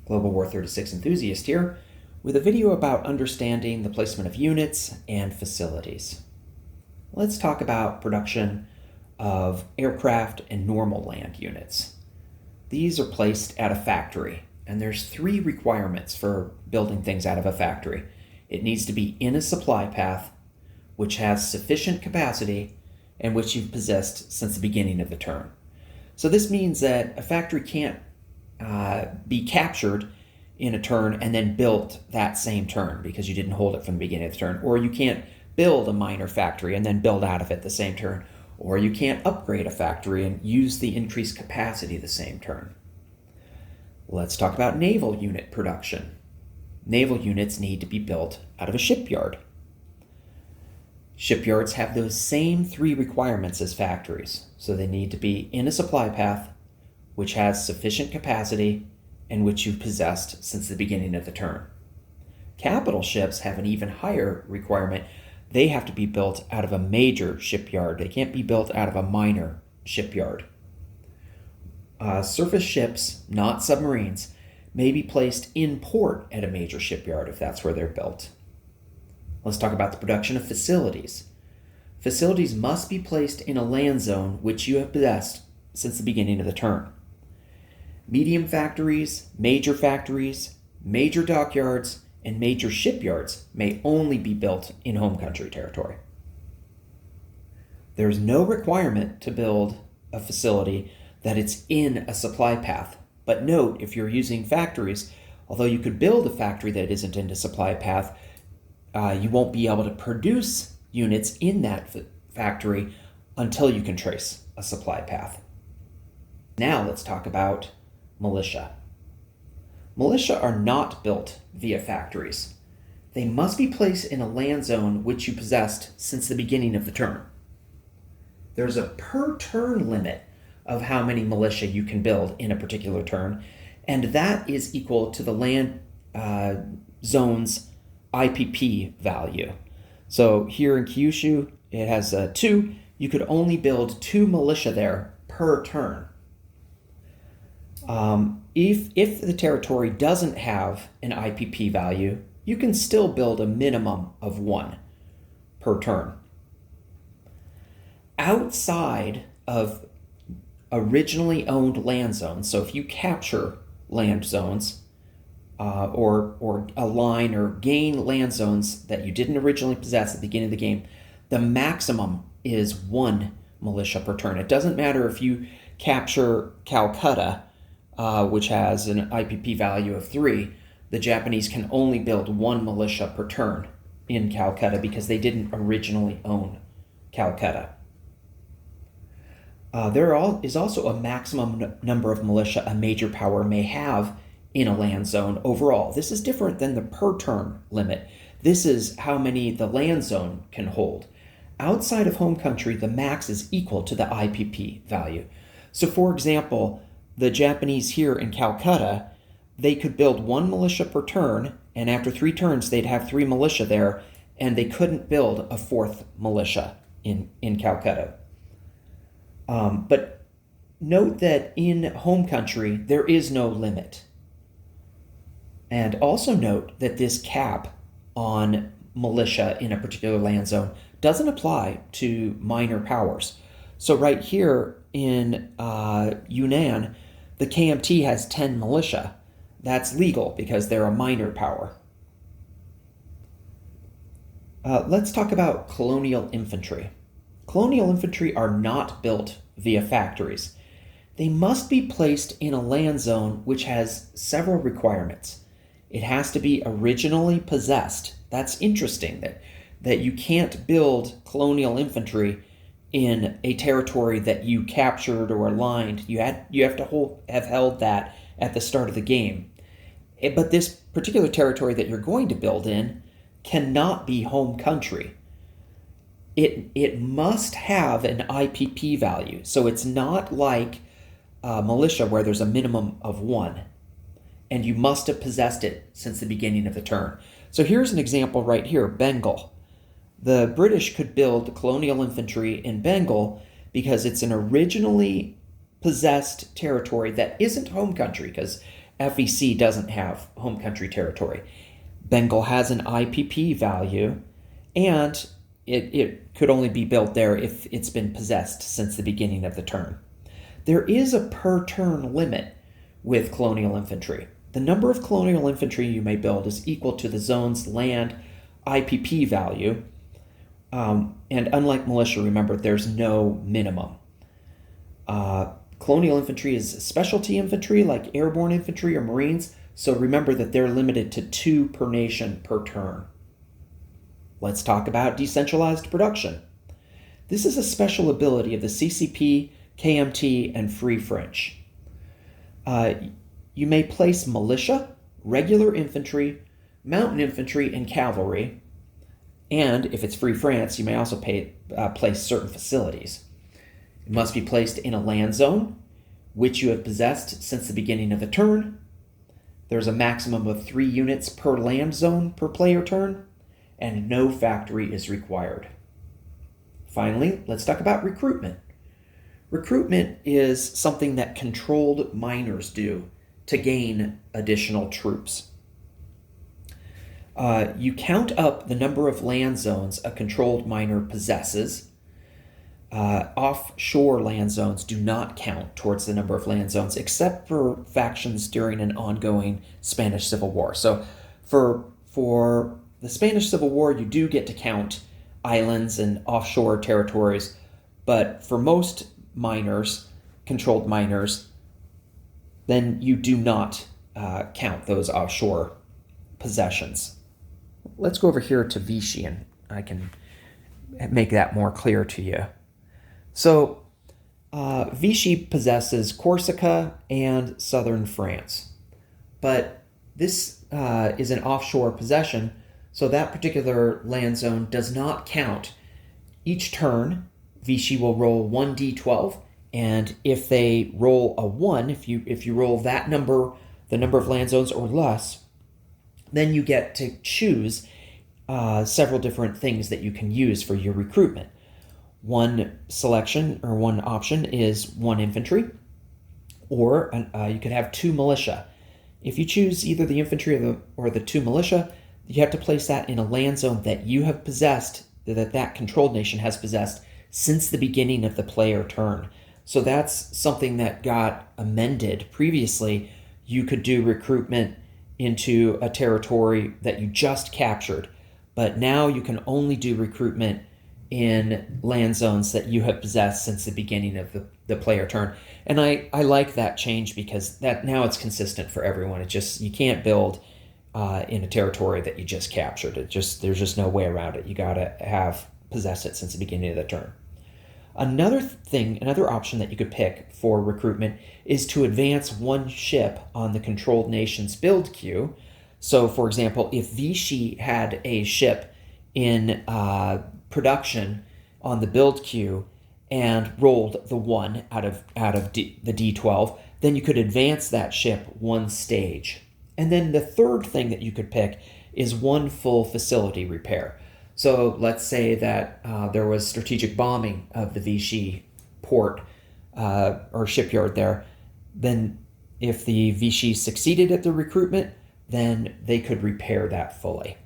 Global War 36 enthusiast here, with a video about understanding the placement of units and facilities. Let's talk about production of aircraft and normal land units. These are placed at a factory, and there's 3 requirements for building things out of a factory. It needs to be in a supply path, which has sufficient capacity, and which you've possessed since the beginning of the turn. So this means that a factory can't be captured in a turn and then built that same turn because you didn't hold it from the beginning of the turn. Or you can't build a minor factory and then build out of it the same turn. Or you can't upgrade a factory and use the increased capacity the same turn. Let's talk about naval unit production. Naval units need to be built out of a shipyard. Shipyards have those same 3 requirements as factories. So they need to be in a supply path, which has sufficient capacity, and which you've possessed since the beginning of the turn. Capital ships have an even higher requirement. They have to be built out of a major shipyard. They can't be built out of a minor shipyard. Surface ships, not submarines, may be placed in port at a major shipyard if that's where they're built. Let's talk about the production of facilities. Facilities must be placed in a land zone which you have possessed since the beginning of the turn. Medium factories, major dockyards, and major shipyards may only be built in home country territory. There's no requirement to build a facility that it's in a supply path. But note, if you're using factories, although you could build a factory that isn't in a supply path, you won't be able to produce units in that factory until you can trace a supply path. Now let's talk about militia. Militia are not built via factories. They must be placed in a land zone which you possessed since the beginning of the turn. There's a per turn limit of how many militia you can build in a particular turn, and that is equal to the land zone's IPP value. So here in Kyushu, it has 2. You could only build 2 militia there per turn. If the territory doesn't have an IPP value, you can still build a minimum of 1 per turn. Outside of originally owned land zones, so if you capture land zones or align or gain land zones that you didn't originally possess at the beginning of the game, the maximum is 1 militia per turn. It doesn't matter if you capture Calcutta, which has an IPP value of 3, the Japanese can only build 1 militia per turn in Calcutta because they didn't originally own Calcutta. There is also a maximum number of militia a major power may have in a land zone overall. This is different than the per turn limit. This is how many the land zone can hold. Outside of home country, the max is equal to the IPP value. So for example, the Japanese here in Calcutta, they could build 1 militia per turn, and after 3 turns, they'd have 3 militia there, and they couldn't build a 4th militia in Calcutta. But note that in home country, there is no limit. And also note that this cap on militia in a particular land zone doesn't apply to minor powers. So right here in Yunnan, the KMT has 10 militia. That's legal because they're a minor power. Let's talk about colonial infantry. Colonial infantry are not built via factories. They must be placed in a land zone which has several requirements. It has to be originally possessed. That's interesting that you can't build colonial infantry in a territory that you captured or aligned. You have to have held that at the start of the game. But this particular territory that you're going to build in cannot be home country. It must have an IPP value. So it's not like militia where there's a minimum of 1. And you must have possessed it since the beginning of the turn. So here's an example right here, Bengal. The British could build colonial infantry in Bengal because it's an originally possessed territory that isn't home country, because FEC doesn't have home country territory. Bengal has an IPP value, and it could only be built there if it's been possessed since the beginning of the turn. There is a per turn limit with colonial infantry. The number of colonial infantry you may build is equal to the zone's land IPP value. And unlike militia, remember, there's no minimum. Colonial infantry is specialty infantry like airborne infantry or marines, so remember that they're limited to 2 per nation per turn. Let's talk about decentralized production. This is a special ability of the CCP, KMT, and Free French. You may place militia, regular infantry, mountain infantry, and cavalry, and if it's Free France, you may also place certain facilities. It must be placed in a land zone, which you have possessed since the beginning of the turn. There's a maximum of 3 units per land zone per player turn, and no factory is required. Finally, let's talk about recruitment. Recruitment is something that controlled miners do to gain additional troops. You count up the number of land zones a controlled miner possesses. Offshore land zones do not count towards the number of land zones, except for factions during an ongoing Spanish Civil War. So for the Spanish Civil War, you do get to count islands and offshore territories, but for most miners, controlled miners, then you do not count those offshore possessions. Let's go over here to Vichy, and I can make that more clear to you. So Vichy possesses Corsica and southern France, but this is an offshore possession, so that particular land zone does not count. Each turn, Vichy will roll 1d12, and if they roll a 1, if you roll that number, the number of land zones or less, then you get to choose several different things that you can use for your recruitment. One selection or one option is 1 infantry, or you could have 2 militia. If you choose either the infantry or the 2 militia, you have to place that in a land zone that you have possessed, that controlled nation has possessed since the beginning of the player turn. So that's something that got amended. Previously, you could do recruitment into a territory that you just captured, but now you can only do recruitment in land zones that you have possessed since the beginning of the player turn. And I like that change because that now it's consistent for everyone. It just, you can't build in a territory that you just captured. There's just no way around it. You gotta have possessed it since the beginning of the turn. Another option that you could pick for recruitment is to advance 1 ship on the controlled nation's build queue. So, for example, if Vichy had a ship in production on the build queue and rolled the 1 out of the D12, then you could advance that ship 1 stage. And then the third thing that you could pick is 1 full facility repair. So let's say that there was strategic bombing of the Vichy port or shipyard there. Then if the Vichy succeeded at the recruitment, then they could repair that fully.